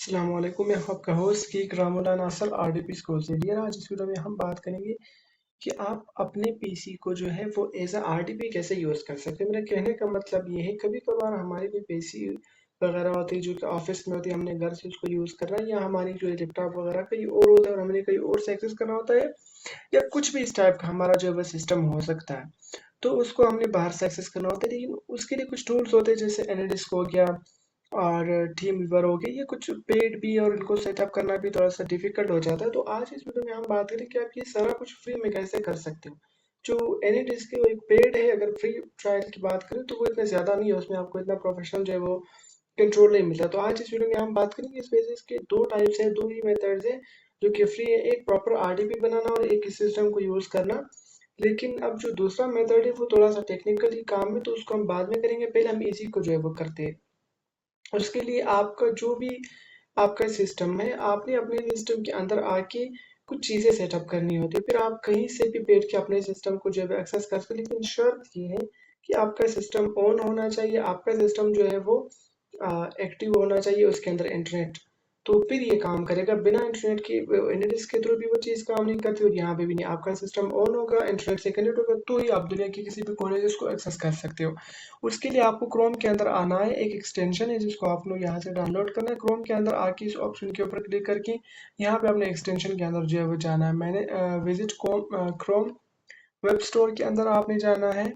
अस्सलाम वालेकुम, मैं आपका होस्ट की रामुल्लाह नासर आरडीपी स्कूल से। डियर, आज इस वीडियो में हम बात करेंगे कि आप अपने पीसी को जो है वो एज अ आरडीपी कैसे यूज़ कर सकते हैं। मेरा कहने का मतलब ये है, कभी कभार हमारी भी पीसी वगैरह होती है जो कि ऑफिस में होती है, हमने घर से उसको यूज़ करना है, या हमारी जो लैपटॉप वगैरह कहीं और होता है और हमने कहीं और से एक्सेस करना होता है, या कुछ भी इस टाइप का हमारा जो है वो सिस्टम हो सकता है। तो उसको हमने बाहर से एक्सेस करना होता है, लेकिन उसके लिए कुछ टूल्स होते हैं जैसे एनडिस्क हो गया और टीम वीवर हो गया। ये कुछ पेड भी और इनको सेटअप करना भी थोड़ा सा डिफिकल्ट हो जाता है। तो आज इस वीडियो में हम बात करें कि आप ये सारा कुछ फ्री में कैसे कर सकते हो। जो एनीडिस्क है वो एक पेड है, अगर फ्री ट्रायल की बात करें तो वो इतना ज़्यादा नहीं है, उसमें आपको इतना प्रोफेशनल जो है वो कंट्रोल नहीं मिलता। तो आज इस वीडियो में हम बात करेंगे इस बेसिस के दो टाइप्स है, दो ही मेथड्स है जो कि फ्री है, एक प्रॉपर आरडीपी बनाना और एक इस सिस्टम को यूज़ करना। लेकिन अब जो दूसरा मेथड है वो थोड़ा सा टेक्निकली काम है, तो उसको हम बाद में करेंगे। पहले हम इसी को जो है वो करते हैं। उसके लिए आपका जो भी आपका सिस्टम है, आपने अपने सिस्टम के अंदर आके कुछ चीज़ें सेटअप करनी होती है। फिर आप कहीं से भी बैठ के अपने सिस्टम को जो है एक्सेस कर सकते हैं, लेकिन शर्त ये है कि आपका सिस्टम ऑन होना चाहिए, आपका सिस्टम जो है वो एक्टिव होना चाहिए, उसके अंदर इंटरनेट। तो फिर ये काम करेगा। बिना इंटरनेट के इंटरनेट के थ्रू भी वो चीज़ काम नहीं करती, और यहाँ पे भी नहीं। आपका सिस्टम ऑन होगा, इंटरनेट से कनेक्ट होगा, तो ही आप दुनिया के किसी भी कोने से उसको एक्सेस कर सकते हो। उसके लिए आपको क्रोम के अंदर आना है, एक एक्सटेंशन है जिसको आप लोग यहाँ से डाउनलोड करना है। क्रोम के अंदर आके इस ऑप्शन के ऊपर क्लिक करके यहाँ पे अपने एक्सटेंशन के अंदर जो है वो जाना है। मैंने विजिट क्रोम वेब स्टोर के अंदर आपने जाना है,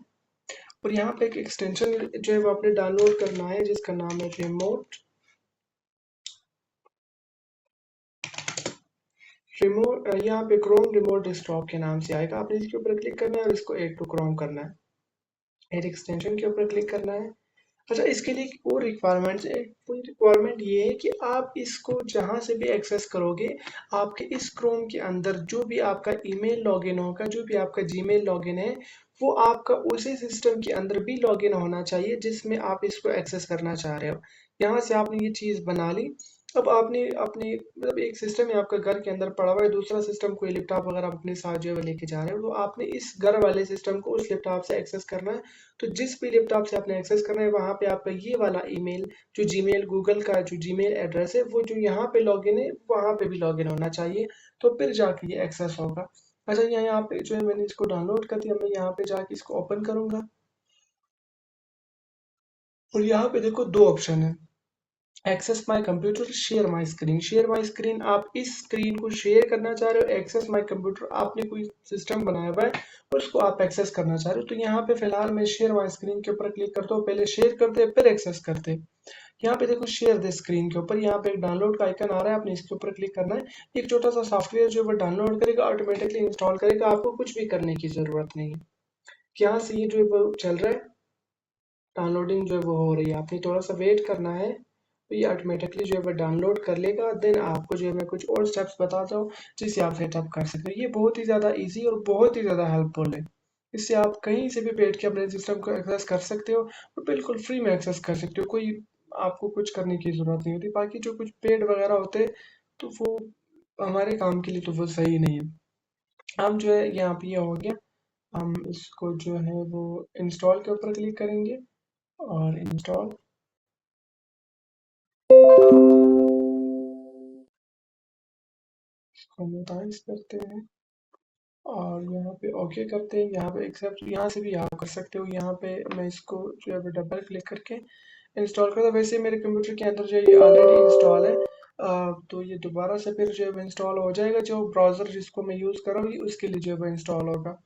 और यहाँ पे एक एक्सटेंशन जो है वो आपने डाउनलोड करना है जिसका नाम है रिमोट। यहाँ पे क्रोम रिमोट डेस्कटॉप के नाम से आएगा, आपने इसके ऊपर क्लिक करना है और इसको ऐड टू क्रोम करना है। ऐड एक्सटेंशन के ऊपर क्लिक करना है। अच्छा, इसके लिए एक और रिक्वायरमेंट है। वो रिक्वायरमेंट ये है कि आप इसको जहाँ से भी एक्सेस करोगे, आपके इस क्रोम के अंदर जो भी आपका ईमेल लॉगिन होगा, जो भी आपका जीमेल लॉगिन है, वो आपका उसी सिस्टम के अंदर भी लॉगिन होना चाहिए जिसमें आप इसको एक्सेस करना चाह रहे हो। यहाँ से आपने ये चीज़ बना ली। अब आपने अपने मतलब एक सिस्टम है आपका घर के अंदर पड़ा हुआ है, दूसरा सिस्टम कोई लैपटॉप वगैरह आप अपने साथ जो है वो लेके जा रहे हो, तो आपने इस घर वाले सिस्टम को उस लैपटॉप से एक्सेस करना है। तो जिस भी लैपटॉप से आपने एक्सेस करना है, वहाँ पे आपका ये वाला ईमेल, जो जीमेल गूगल का जो जीमेल एड्रेस है, वो जो यहाँ पे लॉगिन है वहाँ पे भी लॉगिन होना चाहिए। तो फिर जाके ये एक्सेस होगा। अच्छा, यहाँ पे जो है मैंने इसको डाउनलोड कर दिया, मैं यहाँ पे जाके इसको ओपन करूंगा, और यहाँ पे देखो दो ऑप्शन है, access my computer, share my screen. Share my screen, आप इस स्क्रीन को शेयर करना चाह रहे हो। एक्सेस माय कंप्यूटर, आपने कोई सिस्टम बनाया हुआ है और उसको आप एक्सेस करना चाह रहे हो। तो यहाँ पे फिलहाल मैं शेयर माय स्क्रीन के ऊपर क्लिक करता हूँ। पहले शेयर करते हैं फिर एक्सेस करते हैं। यहाँ पे देखो शेयर द स्क्रीन के ऊपर यहाँ पे एक डाउनलोड का आइकन आ रहा है, आपने इसके ऊपर क्लिक करना है। एक छोटा सा सॉफ्टवेयर जो है वो डाउनलोड करेगा, ऑटोमेटिकली इंस्टॉल करेगा, आपको कुछ भी करने की जरूरत नहीं है। यहाँ से ये जो है वो चल रहा है, डाउनलोडिंग जो है वो हो रही है, आपने थोड़ा सा वेट करना है, तो ये ऑटोमेटिकली जो है वो डाउनलोड कर लेगा। देन आपको जो है मैं कुछ और स्टेप्स बताता हूँ जिससे आप सेटअप कर सकते हो। ये बहुत ही ज़्यादा इजी और बहुत ही ज़्यादा हेल्पफुल है। इससे आप कहीं से भी बैठ के अपने सिस्टम को एक्सेस कर सकते हो, और बिल्कुल फ्री में एक्सेस कर सकते हो। कोई आपको कुछ करने की ज़रूरत नहीं होती। बाकी जो कुछ पेड वगैरह होते हैं, तो वो हमारे काम के लिए तो वो सही नहीं है। हम जो है यहाँ पे ये हो गया, हम इसको जो है वो इंस्टॉल के ऊपर क्लिक करेंगे, और इंस्टॉल कमेंटाइज करते हैं, और यहाँ पे ओके करते हैं। यहाँ पे एक्सेप्ट, यहाँ से भी आप कर सकते हो। यहाँ पे मैं इसको जो है डबल क्लिक करके इंस्टॉल करता हूँ। वैसे मेरे कंप्यूटर के अंदर जो है ये ऑलरेडी इंस्टॉल है, तो ये दोबारा से फिर जो है इंस्टॉल हो जाएगा। जो ब्राउज़र जिसको मैं यूज़ कर रहा हूँ उसके लिए जो है इंस्टॉल होगा।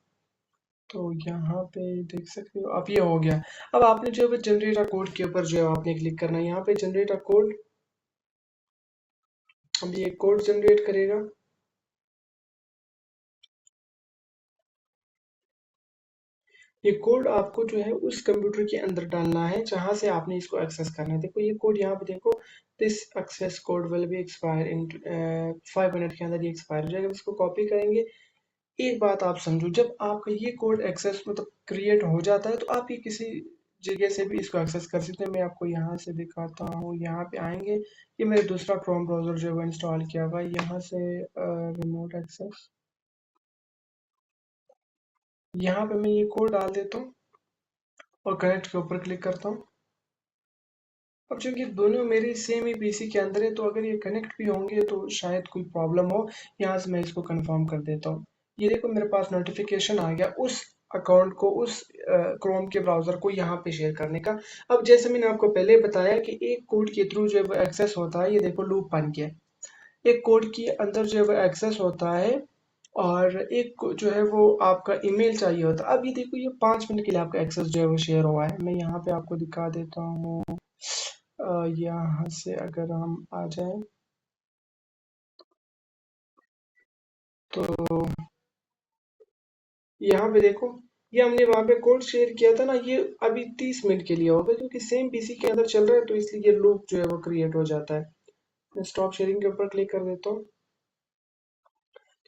तो यहाँ पे देख सकते हो, अब ये हो गया। अब आपने जो है जनरेट अ कोड के ऊपर जो है आपने क्लिक करना है, यहाँ पे जनरेट अ कोड। अब ये कोड जनरेट करेगा। ये कोड आपको जो है उस कंप्यूटर के अंदर डालना है जहां से आपने इसको एक्सेस करना है। देखो ये कोड यहाँ पे देखो, this access code will be expire in 5 minute के अंदर ये एक्सपायर हो जाएगा। इसको कॉपी करेंगे। एक बात आप समझो, जब आपका ये कोड एक्सेस मतलब क्रिएट हो जाता है, तो आप ये किसी जगह से भी इसको एक्सेस कर सकते हैं। मैं आपको यहाँ से दिखाता हूँ, यहाँ पे आएंगे, ये मेरा दूसरा क्रोम ब्राउजर जो है इंस्टॉल किया हुआ है। यहाँ से रिमोट एक्सेस, यहाँ पे मैं ये कोड डाल देता हूँ और कनेक्ट के ऊपर क्लिक करता हूँ। अब चूंकि दोनों मेरे सेम ही पीसी के अंदर है, तो अगर ये कनेक्ट भी होंगे तो शायद कोई प्रॉब्लम हो। यहाँ से मैं इसको कंफर्म कर देता हूँ। ये देखो मेरे पास नोटिफिकेशन आ गया उस अकाउंट को, उस क्रोम के ब्राउजर को यहाँ पे शेयर करने का। अब जैसे मैंने आपको पहले बताया कि एक कोड के थ्रू जो है वो एक्सेस होता है, ये देखो लूप बन गया। एक कोड के अंदर जो है वो एक्सेस होता है, और जो है वो आपका ईमेल चाहिए होता है। अब ये देखो ये 5 मिनट के लिए आपका एक्सेस जो है वो शेयर हुआ है। मैं यहाँ पे आपको दिखा देता हूँ। यहाँ से अगर हम आ जाएं तो यहाँ पे देखो, ये हमने वहाँ पे कोड शेयर किया था ना, ये अभी 30 मिनट के लिए होगा क्योंकि सेम पीसी के अंदर चल रहा है, तो इसलिए ये लूप जो है वो क्रिएट हो जाता है। मैं स्टॉप शेयरिंग के ऊपर क्लिक कर देता हूँ,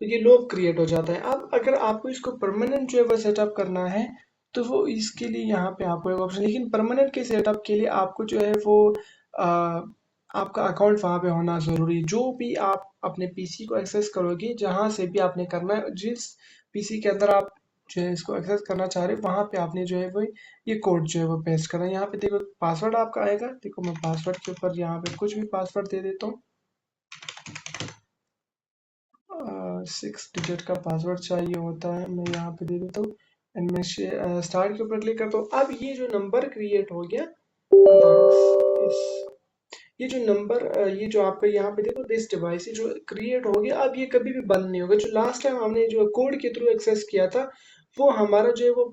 तो ये लूप क्रिएट हो जाता है। अब अगर आपको इसको परमानेंट जो है वो सेटअप करना है, तो वो इसके लिए यहाँ पे आपको एक ऑप्शन, लेकिन परमानेंट के सेटअप के लिए आपको जो है वो आ, आपका अकाउंट वहाँ पे होना ज़रूरी है। जो भी आप अपने पीसी को एक्सेस करोगे, जहाँ से भी आपने करना है, जिस पीसी के अंदर आप जो है इसको एक्सेस करना चाह रहे हो, वहाँ पे आपने जो है वो ये कोड जो है वो पेस्ट करना है। यहाँ पे देखो पासवर्ड आपका आएगा, देखो मैं पासवर्ड के ऊपर यहाँ पे कुछ भी पासवर्ड दे देता हूँ। 6 डिजिट का पासवर्ड चाहिए होता है, मैं यहाँ पे दे देता हूँ। एंड मैं स्टार्ट के ऊपर क्लिक करता हूँ। अब ये जो नंबर क्रिएट हो गया, इस ये जो नंबर, ये जो आपका यहाँ पे देखो दिस डिवाइस, ये जो क्रिएट हो गया, अब ये कभी भी बंद नहीं होगा। जो लास्ट टाइम हमने जो कोड के थ्रू एक्सेस किया था, वो हमारा जो है वो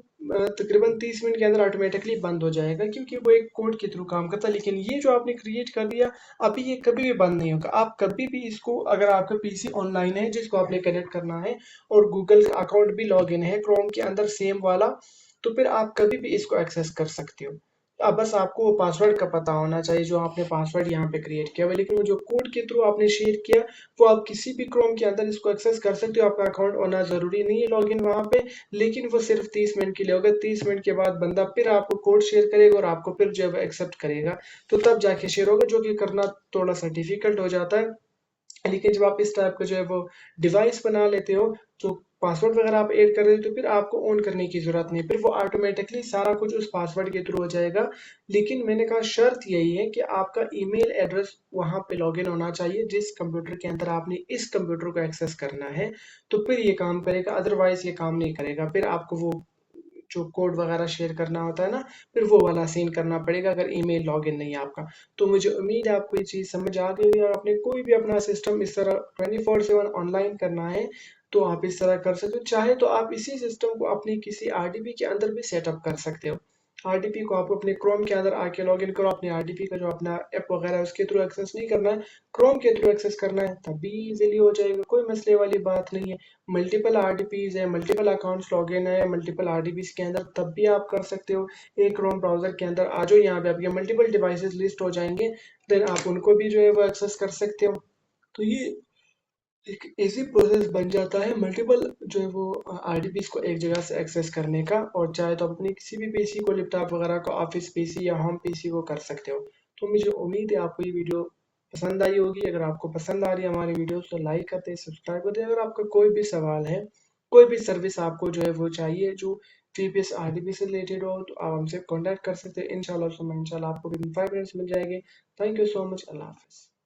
तकरीबन 30 मिनट के अंदर ऑटोमेटिकली बंद हो जाएगा, क्योंकि वो एक कोड के थ्रू काम करता है। लेकिन ये जो आपने क्रिएट कर दिया, अभी ये कभी भी बंद नहीं होगा। आप कभी भी इसको, अगर आपका पीसी ऑनलाइन है जिसको आपने कनेक्ट करना है, और गूगल अकाउंट भी लॉग इन है क्रोम के अंदर सेम वाला, तो फिर आप कभी भी इसको एक्सेस कर सकते हो। अब बस आपको वो पासवर्ड का पता होना चाहिए जो आपने पासवर्ड यहाँ पे क्रिएट किया हुआ है। लेकिन वो जो कोड के थ्रू आपने शेयर किया, वो आप किसी भी क्रोम के अंदर इसको एक्सेस कर सकते हो। आपका अकाउंट होना जरूरी नहीं है लॉगिन वहाँ पे, लेकिन वो सिर्फ 30 मिनट के लिए होगा। 30 मिनट के बाद बंदा फिर आपको कोड शेयर करेगा और आपको फिर जो है वो एक्सेप्ट करेगा, तो तब जाके शेयर होगा, जो कि करना थोड़ा सा डिफिकल्ट हो जाता है। लेकिन जब आप इस टाइप का जो है वो डिवाइस बना लेते हो, तो पासवर्ड वगैरह आप ऐड कर देते हो, तो फिर आपको ऑन करने की जरूरत नहीं, फिर वो ऑटोमेटिकली सारा कुछ उस पासवर्ड के थ्रू हो जाएगा। लेकिन मैंने कहा शर्त यही है कि आपका ईमेल एड्रेस वहां पे लॉगिन होना चाहिए जिस कंप्यूटर के अंदर आपने इस कंप्यूटर को एक्सेस करना है, तो फिर ये काम करेगा, अदरवाइज ये काम नहीं करेगा। फिर आपको वो जो कोड वगैरह शेयर करना होता है ना, फिर वो वाला सीन करना पड़ेगा अगर ईमेल लॉगिन नहीं है आपका। तो मुझे उम्मीद है आपको ये चीज़ समझ आ गई होगी, और आपने कोई भी अपना सिस्टम इस तरह 24/7 ऑनलाइन करना है, तो आप इस तरह कर सकते हो। चाहे तो आप इसी सिस्टम को अपनी किसी आरडीपी के अंदर भी सेटअप कर सकते हो। आरडीपी को आपको अपने क्रोम के अंदर आके लॉगिन करो, अपने आरडीपी का जो अपना ऐप वगैरह है उसके थ्रू एक्सेस नहीं करना है, क्रोम के थ्रू एक्सेस करना है, तभी इजीली हो जाएगा, कोई मसले वाली बात नहीं है। मल्टीपल आरडीपीज है, मल्टीपल अकाउंट्स लॉगिन है मल्टीपल आरडीपीज के अंदर, तब भी आप कर सकते हो। एक क्रोम ब्राउजर के अंदर आ जाओ, यहाँ पे आपके मल्टीपल डिवाइसेस लिस्ट हो जाएंगे, देन आप उनको भी जो है वो एक्सेस कर सकते हो। तो ये एक इजी प्रोसेस बन जाता है मल्टीपल जो है वो आरडीपीज को एक जगह से एक्सेस करने का। और चाहे तो आप अपनी किसी भी पीसी को, लैपटॉप वगैरह को, ऑफिस पीसी या होम पीसी को कर सकते हो। तो मुझे उम्मीद है आपको ये वीडियो पसंद आई होगी। अगर आपको पसंद आ रही है हमारी वीडियो, तो लाइक करते, सब्सक्राइब करते। अगर आपका कोई भी सवाल है, कोई भी सर्विस आपको जो है वो चाहिए जो वीपीएस आरडीपी से रिलेटेड हो, तो आप हमसे कॉन्टैक्ट कर सकते हैं। इंशाल्लाह आपको विद इन 5 मिनट्स मिल जाएंगे। Thank you so much. अल्लाह हाफिज़।